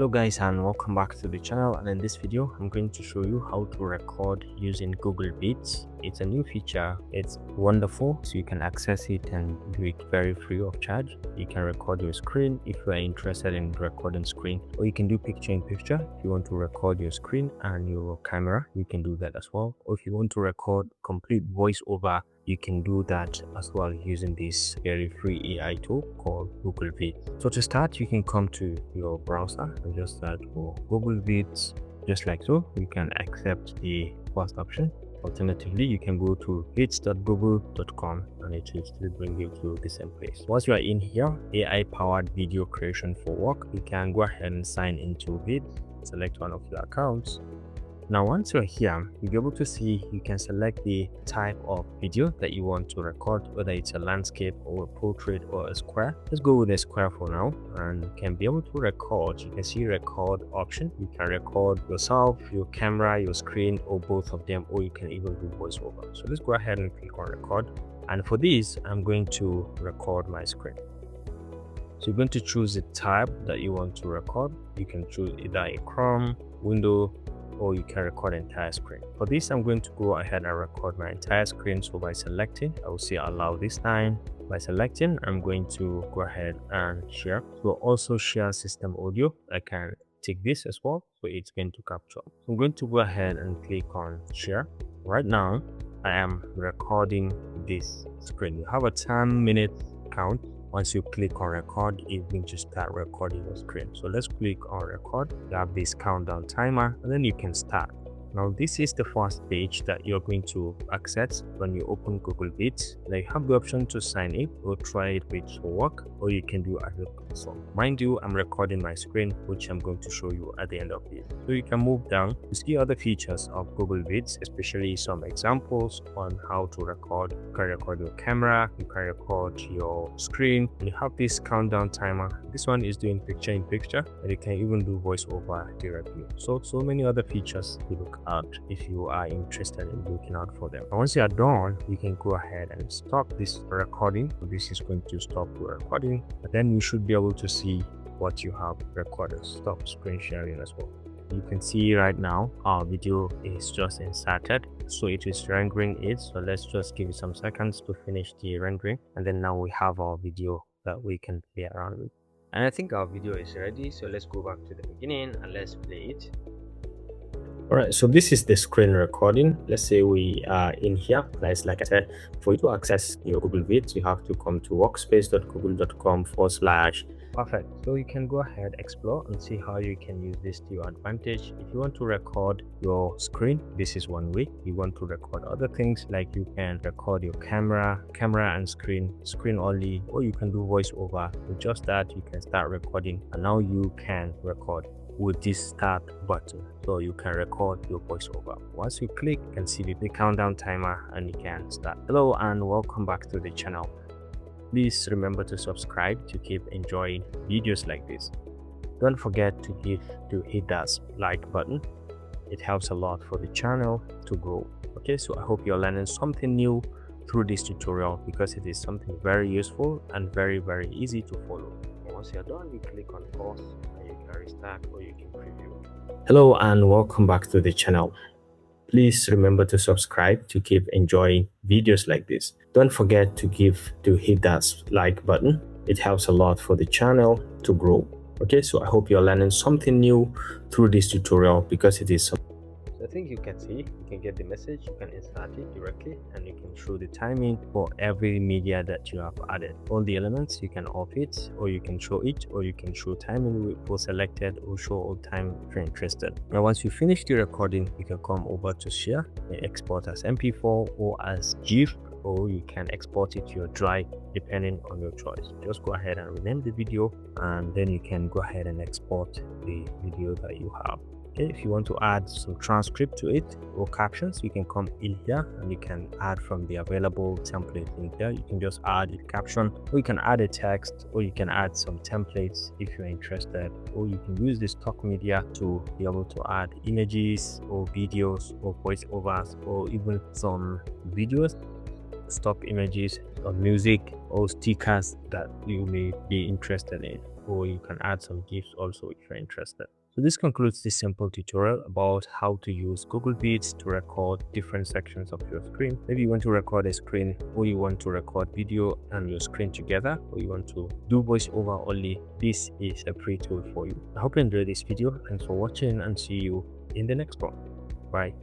Hello guys, and welcome back to the channel. And in this video I'm going to show you how to record using Google Vids. It's a new feature. It's wonderful, so you can access it and do it very free of charge. You can record your screen if you are interested in recording screen, or you can do picture in picture. If you want to record your screen and your camera, you can do that as well. Or if you want to record complete voiceover, you can do that as well using this very free AI tool called Google Vids. So to start, you can come to your browser and just search for Google Vids, just like so. You can accept the first option. Alternatively, you can go to vids.google.com and it will still bring you to the same place. Once you are in here, AI powered video creation for work, you can go ahead and sign into Vids, select one of your accounts. Now, once you're here, you'll be able to see you can select the type of video that you want to record, whether it's a landscape or a portrait or a square. Let's go with a square for now, and you can be able to record. You can see record option. You can record yourself, your camera, your screen, or both of them, or you can even do voiceover. So let's go ahead and click on record. And for this, I'm going to record my screen. So you're going to choose the type that you want to record. You can choose either a Chrome, window, or you can record entire screen. For this, I'm going to go ahead and record my entire screen. So by selecting, I will say allow this time. By selecting, I'm going to go ahead and share. So also share system audio. I can take this as well, so it's going to capture. So I'm going to go ahead and click on share. Right now, I am recording this screen. You have a 10-minute count. Once you click on record, it will just start recording your screen. So let's click on record. You have this countdown timer, and then you can start. Now, this is the first page that you're going to access when you open Google Vids. Now, you have the option to sign in or try it with your work, or you can do as a console. Mind you, I'm recording my screen, which I'm going to show you at the end of this. So you can move down to see other features of Google Vids, especially some examples on how to record. You can record your camera, you can record your screen, and you have this countdown timer. This one is doing picture in picture, and you can even do voiceover directly. So many other features to look out if you are interested in looking out for them. And once you are done, you can go ahead and stop this recording. This is going to stop the recording, and then you should be able to see what you have recorded. Stop screen sharing as well. You can see right now our video is just inserted, so it is rendering it. So let's just give it some seconds to finish the rendering, and then now we have our video that we can play around with. And I think our video is ready, so let's go back to the beginning and let's play it. Alright, so this is the screen recording. Let's say we are in here. Like I said, for you to access your Google Vids, you have to come to workspace.google.com/. Perfect. So you can go ahead, explore, and see how you can use this to your advantage. If you want to record your screen, this is one way. You want to record other things, like you can record your camera and screen only, or you can do voiceover. With just that, you can start recording, and now you can record with this start button, so you can record your voiceover. Once you click, you can see the countdown timer and you can start. Hello and welcome back to the channel. Please remember to subscribe to keep enjoying videos like this. Don't forget to hit that like button. It helps a lot for the channel to grow. Okay, so I hope you're learning something new through this tutorial, because it is something very useful and very easy to follow. And once you're done, you click on pause and you can restart, or you can preview. Hello and welcome back to the channel. Please remember to subscribe to keep enjoying videos like this. Don't forget to hit that like button. It helps a lot for the channel to grow. Okay, so I hope you're learning something new through this tutorial, because it is I think you can see, you can get the message, you can insert it directly, and you can show the timing for every media that you have added. All the elements, you can off it, or you can show it, or you can show timing for selected, or show all time if you're interested. Now, once you finish the recording, you can come over to share and export as MP4 or as GIF, or you can export it to your drive depending on your choice. Just go ahead and rename the video, and then you can go ahead and export the video that you have. Okay, if you want to add some transcript to it or captions, you can come in here and you can add from the available template in here. You can just add a caption, or you can add a text, or you can add some templates if you're interested, or you can use the stock media to be able to add images or videos or voiceovers, or even some videos. stock images or music or stickers that you may be interested in, or you can add some GIFs also if you're interested. So this concludes this simple tutorial about how to use Google Vids to record different sections of your screen. Maybe you want to record a screen, or you want to record video and your screen together, or you want to do voiceover only. This is a free tool for you. I hope you enjoyed this video. Thanks for watching and see you in the next one. Bye.